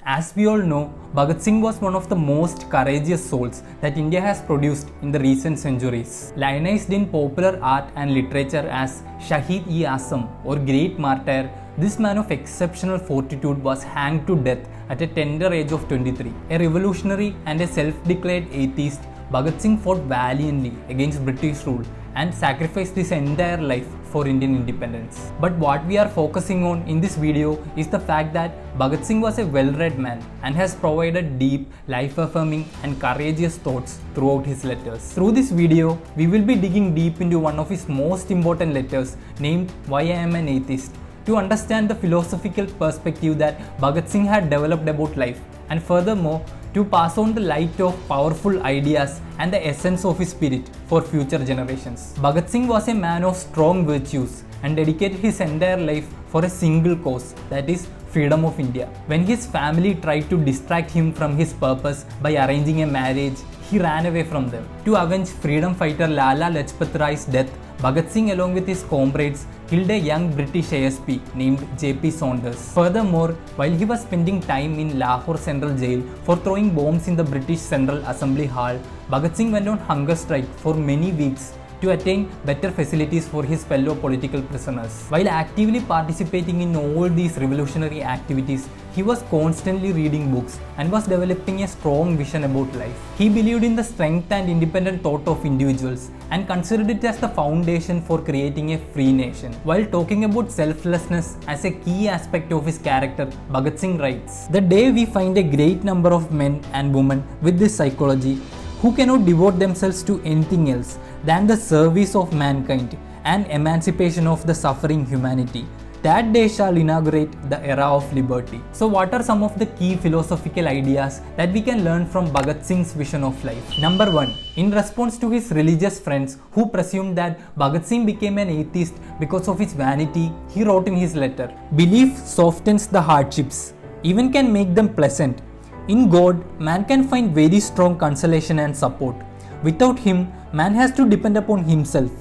As we all know, Bhagat Singh was one of the most courageous souls that India has produced in the recent centuries. Lionized in popular art and literature as Shahid-e-Azam or Great Martyr, this man of exceptional fortitude was hanged to death at a tender age of 23. A revolutionary and a self-declared atheist, Bhagat Singh fought valiantly against British rule and sacrificed his entire life for Indian independence. But what we are focusing on in this video is the fact that Bhagat Singh was a well-read man and has provided deep, life-affirming and courageous thoughts throughout his letters. Through this video, we will be digging deep into one of his most important letters named Why I Am an Atheist, to understand the philosophical perspective that Bhagat Singh had developed about life, and furthermore, to pass on the light of powerful ideas and the essence of his spirit for future generations. Bhagat Singh was a man of strong virtues and dedicated his entire life for a single cause, that is freedom of India. When his family tried to distract him from his purpose by arranging a marriage, he ran away from them. To avenge freedom fighter Lala Lajpat Rai's death, Bhagat Singh along with his comrades killed a young British ASP named J.P. Saunders. Furthermore, while he was spending time in Lahore Central Jail for throwing bombs in the British Central Assembly Hall, Bhagat Singh went on hunger strike for many weeks to attain better facilities for his fellow political prisoners. While actively participating in all these revolutionary activities, he was constantly reading books and was developing a strong vision about life. He believed in the strength and independent thought of individuals and considered it as the foundation for creating a free nation. While talking about selflessness as a key aspect of his character, Bhagat Singh writes, "The day we find a great number of men and women with this psychology who cannot devote themselves to anything else than the service of mankind and emancipation of the suffering humanity, that day shall inaugurate the era of liberty." So what are some of the key philosophical ideas that we can learn from Bhagat Singh's vision of life? Number 1. In response to his religious friends who presumed that Bhagat Singh became an atheist because of his vanity, he wrote in his letter, "Belief softens the hardships, even can make them pleasant. In God, man can find very strong consolation and support. Without him, man has to depend upon himself.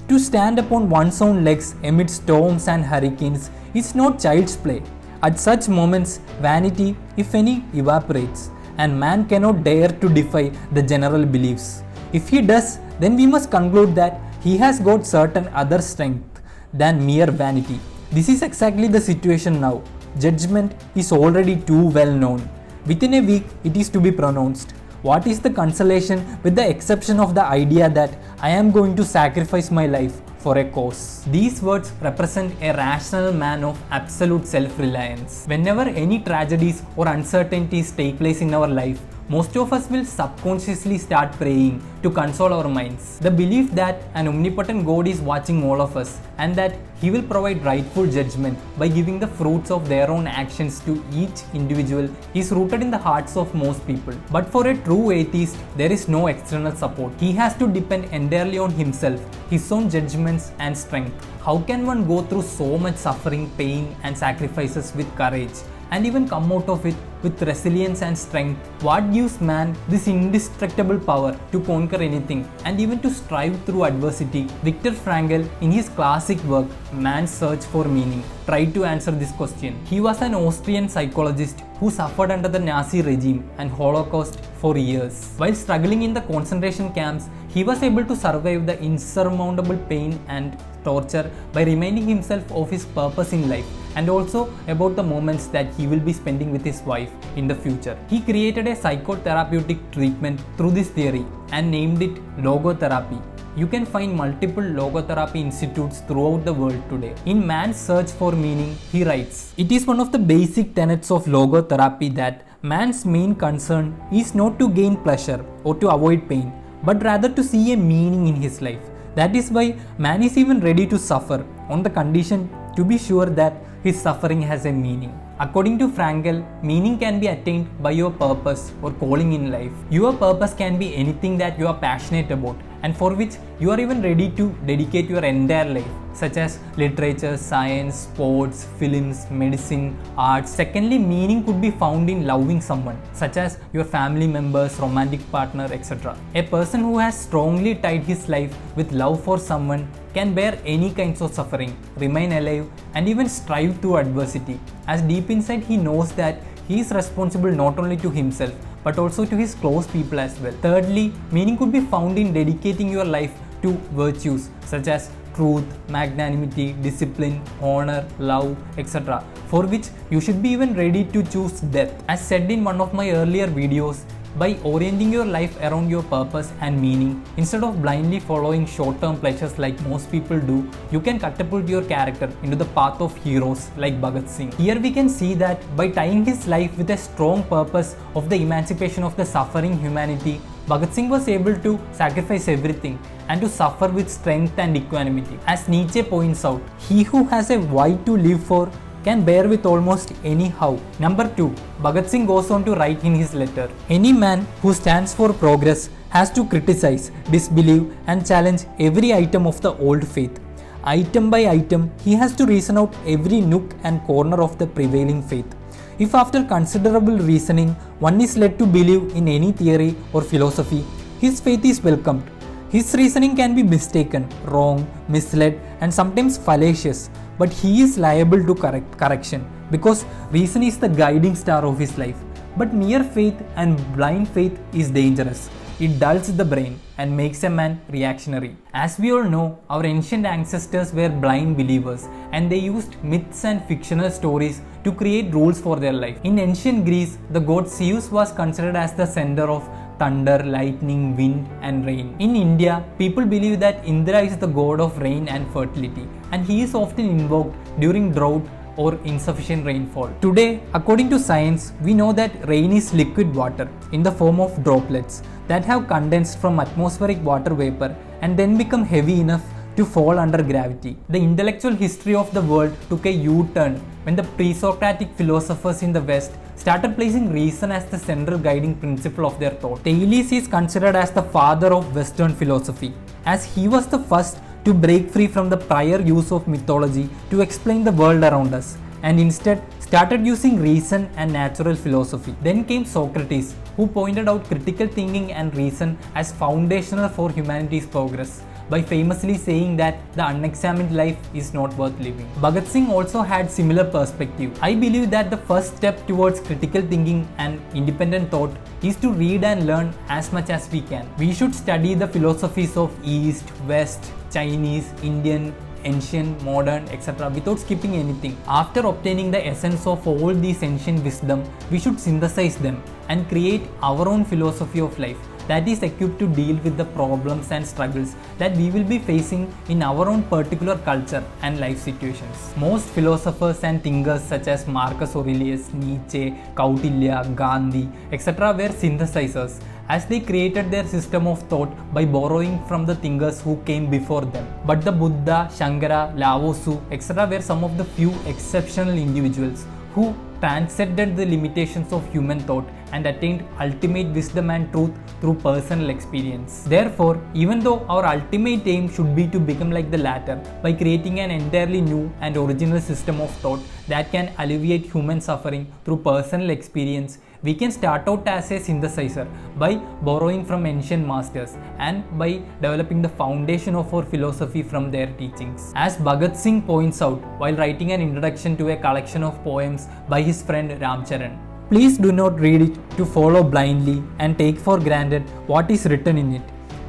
To stand upon one's own legs amid storms and hurricanes is not child's play. At such moments, vanity, if any, evaporates, and man cannot dare to defy the general beliefs. If he does, then we must conclude that he has got certain other strength than mere vanity. This is exactly the situation now. Judgment is already too well known. Within a week, it is to be pronounced. What is the consolation with the exception of the idea that I am going to sacrifice my life for a cause?" These words represent a rational man of absolute self-reliance. Whenever any tragedies or uncertainties take place in our life, most of us will subconsciously start praying to console our minds. The belief that an omnipotent God is watching all of us and that He will provide rightful judgment by giving the fruits of their own actions to each individual is rooted in the hearts of most people. But for a true atheist, there is no external support. He has to depend entirely on himself, his own judgments and strength. How can one go through so much suffering, pain and sacrifices with courage and even come out of it with resilience and strength? What gives man this indestructible power to conquer anything and even to strive through adversity? Viktor Frankl, in his classic work Man's Search for Meaning, tried to answer this question. He was an Austrian psychologist who suffered under the Nazi regime and Holocaust for years. While struggling in the concentration camps, he was able to survive the insurmountable pain and torture by reminding himself of his purpose in life and also about the moments that he will be spending with his wife in the future. He created a psychotherapeutic treatment through this theory and named it logotherapy. You can find multiple logotherapy institutes throughout the world today. In Man's Search for Meaning, he writes, "It is one of the basic tenets of logotherapy that man's main concern is not to gain pleasure or to avoid pain, but rather to see a meaning in his life. That is why man is even ready to suffer on the condition to be sure that his suffering has a meaning." According to Frankl, meaning can be attained by your purpose or calling in life. Your purpose can be anything that you are passionate about and for which you are even ready to dedicate your entire life, such as literature, science, sports, films, medicine, arts. Secondly, meaning could be found in loving someone, such as your family members, romantic partner, etc. A person who has strongly tied his life with love for someone can bear any kinds of suffering, remain alive, and even strive through adversity, as deep inside he knows that he is responsible not only to himself but also to his close people as well. Thirdly, meaning could be found in dedicating your life to virtues such as truth, magnanimity, discipline, honor, love, etc., for which you should be even ready to choose death. As said in one of my earlier videos, by orienting your life around your purpose and meaning, instead of blindly following short-term pleasures like most people do, you can catapult your character into the path of heroes like Bhagat Singh. Here we can see that by tying his life with a strong purpose of the emancipation of the suffering humanity, Bhagat Singh was able to sacrifice everything and to suffer with strength and equanimity. As Nietzsche points out, he who has a why to live for can bear with almost any how. Number 2. Bhagat Singh goes on to write in his letter, any man who stands for progress has to criticize, disbelieve and challenge every item of the old faith. Item by item, he has to reason out every nook and corner of the prevailing faith. If after considerable reasoning, one is led to believe in any theory or philosophy, his faith is welcomed. His reasoning can be mistaken, wrong, misled and sometimes fallacious, but he is liable to correction because reason is the guiding star of his life. But mere faith and blind faith is dangerous. It dulls the brain and makes a man reactionary. As we all know, our ancient ancestors were blind believers and they used myths and fictional stories to create rules for their life. In ancient Greece, the god Zeus was considered as the center of thunder, lightning, wind and rain. In India, people believe that Indra is the god of rain and fertility and he is often invoked during drought or insufficient rainfall. Today, according to science, we know that rain is liquid water in the form of droplets that have condensed from atmospheric water vapor and then become heavy enough to fall under gravity. The intellectual history of the world took a U-turn when the pre-Socratic philosophers in the West started placing reason as the central guiding principle of their thought. Thales is considered as the father of Western philosophy, as he was the first to break free from the prior use of mythology to explain the world around us, and instead started using reason and natural philosophy. Then came Socrates, who pointed out critical thinking and reason as foundational for humanity's progress, by famously saying that the unexamined life is not worth living. Bhagat Singh also had similar perspective. I believe that the first step towards critical thinking and independent thought is to read and learn as much as we can. We should study the philosophies of East, West, Chinese, Indian, ancient, modern, etc. without skipping anything. After obtaining the essence of all these ancient wisdom, we should synthesize them and create our own philosophy of life that is equipped to deal with the problems and struggles that we will be facing in our own particular culture and life situations. Most philosophers and thinkers such as Marcus Aurelius, Nietzsche, Kautilya, Gandhi, etc. were synthesizers, as they created their system of thought by borrowing from the thinkers who came before them. But the Buddha, Shankara, Lao Tzu, etc. were some of the few exceptional individuals who transcended the limitations of human thought and attained ultimate wisdom and truth through personal experience. Therefore, even though our ultimate aim should be to become like the latter by creating an entirely new and original system of thought that can alleviate human suffering through personal experience, we can start out as a synthesizer by borrowing from ancient masters and by developing the foundation of our philosophy from their teachings. As Bhagat Singh points out while writing an introduction to a collection of poems by his friend Ramcharan, please do not read it to follow blindly and take for granted what is written in it.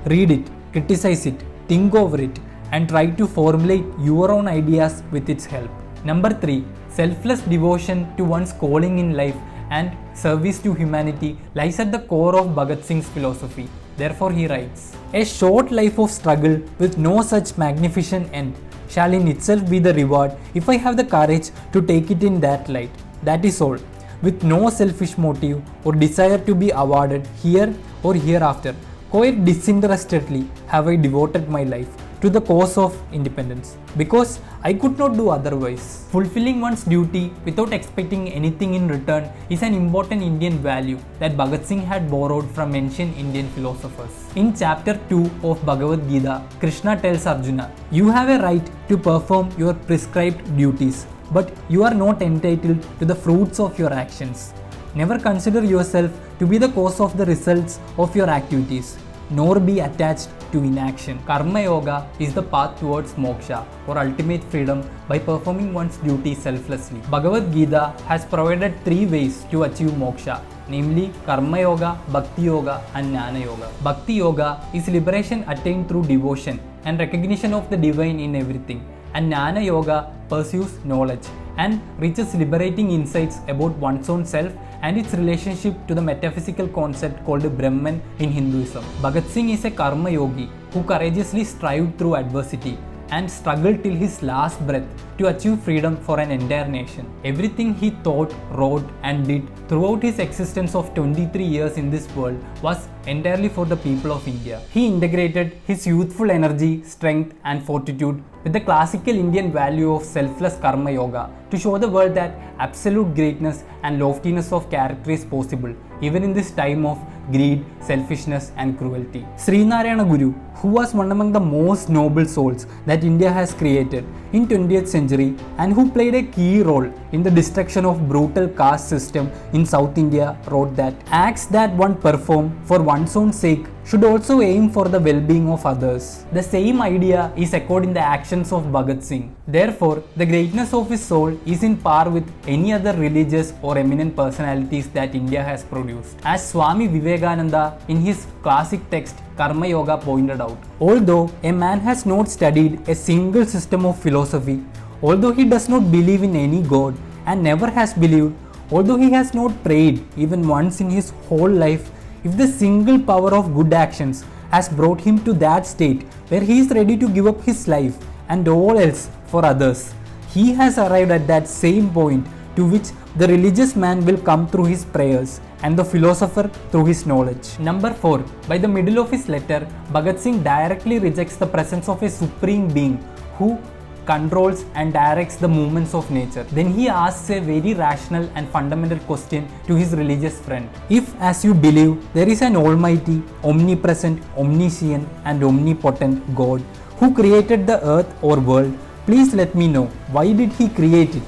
Read it, criticize it, think over it, and try to formulate your own ideas with its help. Number 3. Selfless devotion to one's calling in life and service to humanity lies at the core of Bhagat Singh's philosophy. Therefore he writes, a short life of struggle with no such magnificent end shall in itself be the reward if I have the courage to take it in that light. That is all. With no selfish motive or desire to be awarded here or hereafter, quite disinterestedly have I devoted my life to the cause of independence, because I could not do otherwise. Fulfilling one's duty without expecting anything in return is an important Indian value that Bhagat Singh had borrowed from ancient Indian philosophers. In chapter 2 of Bhagavad Gita, Krishna tells Arjuna, you have a right to perform your prescribed duties, but you are not entitled to the fruits of your actions. Never consider yourself to be the cause of the results of your activities, nor be attached to inaction. Karma Yoga is the path towards moksha or ultimate freedom by performing one's duty selflessly. Bhagavad Gita has provided 3 ways to achieve moksha, namely Karma Yoga, Bhakti Yoga and Jnana Yoga. Bhakti Yoga is liberation attained through devotion and recognition of the divine in everything, and Jnana Yoga pursues knowledge and reaches liberating insights about one's own self and its relationship to the metaphysical concept called Brahman in Hinduism. Bhagat Singh is a karma yogi who courageously strived through adversity and struggled till his last breath to achieve freedom for an entire nation. Everything he thought, wrote and did throughout his existence of 23 years in this world was entirely for the people of India. He integrated his youthful energy, strength and fortitude with the classical Indian value of selfless karma yoga to show the world that absolute greatness and loftiness of character is possible even in this time of greed, selfishness and cruelty. Srinarayana Guru, who was one among the most noble souls that India has created in 20th century and who played a key role in the destruction of brutal caste system in South India, wrote that acts that one perform for one's own sake should also aim for the well-being of others. The same idea is echoed in the actions of Bhagat Singh. Therefore, the greatness of his soul is in par with any other religious or eminent personalities that India has produced. As Swami Vivekananda in his classic text Karma Yoga pointed out, although a man has not studied a single system of philosophy, although he does not believe in any god and never has believed, although he has not prayed even once in his whole life, if the single power of good actions has brought him to that state where he is ready to give up his life and all else for others, he has arrived at that same point to which the religious man will come through his prayers and the philosopher through his knowledge. Number 4. By the middle of his letter, Bhagat Singh directly rejects the presence of a supreme being who controls and directs the movements of nature. Then he asks a very rational and fundamental question to his religious friend. If, as you believe, there is an almighty, omnipresent, omniscient and omnipotent God who created the earth or world, please let me know, why did he create it?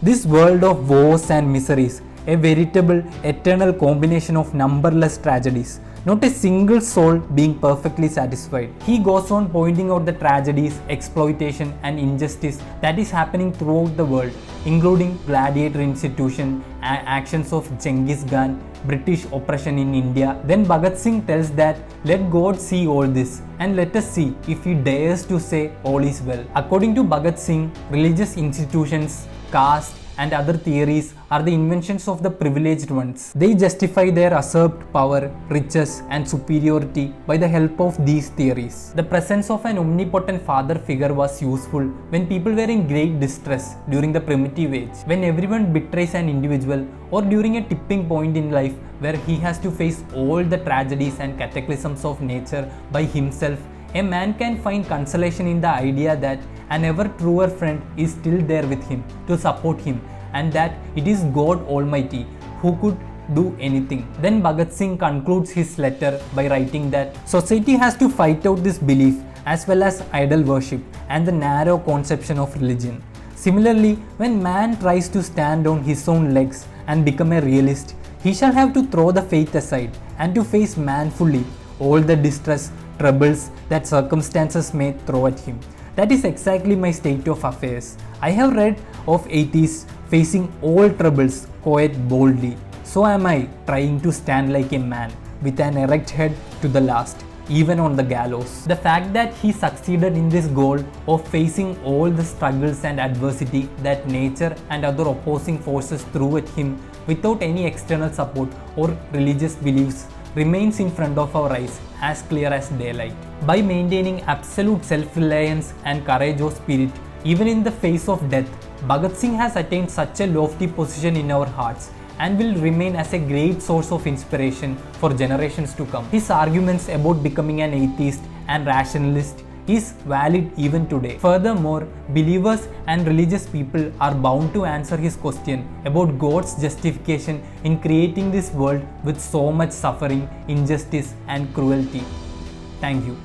This world of woes and miseries, a veritable eternal combination of numberless tragedies, not a single soul being perfectly satisfied. He goes on pointing out the tragedies, exploitation and injustice that is happening throughout the world, including gladiator institution, actions of Genghis Khan, British oppression in India. Then Bhagat Singh tells that let God see all this and let us see if he dares to say all is well. According to Bhagat Singh, religious institutions, caste and other theories are the inventions of the privileged ones. They justify their usurped power, riches and superiority by the help of these theories. The presence of an omnipotent father figure was useful when people were in great distress during the primitive age, when everyone betrays an individual, or during a tipping point in life where he has to face all the tragedies and cataclysms of nature by himself. A man can find consolation in the idea that an ever truer friend is still there with him to support him, and that it is God Almighty who could do anything. Then Bhagat Singh concludes his letter by writing that society has to fight out this belief as well as idol worship and the narrow conception of religion. Similarly, when man tries to stand on his own legs and become a realist, he shall have to throw the faith aside and to face manfully all the distress, troubles that circumstances may throw at him. That is exactly my state of affairs. I have read of atheists facing all troubles quite boldly. So am I trying to stand like a man with an erect head to the last, even on the gallows. The fact that he succeeded in this goal of facing all the struggles and adversity that nature and other opposing forces threw at him without any external support or religious beliefs remains in front of our eyes as clear as daylight. By maintaining absolute self-reliance and courage of spirit, even in the face of death, Bhagat Singh has attained such a lofty position in our hearts and will remain as a great source of inspiration for generations to come. His arguments about becoming an atheist and rationalist is valid even today. Furthermore, believers and religious people are bound to answer his question about God's justification in creating this world with so much suffering, injustice and cruelty. Thank you.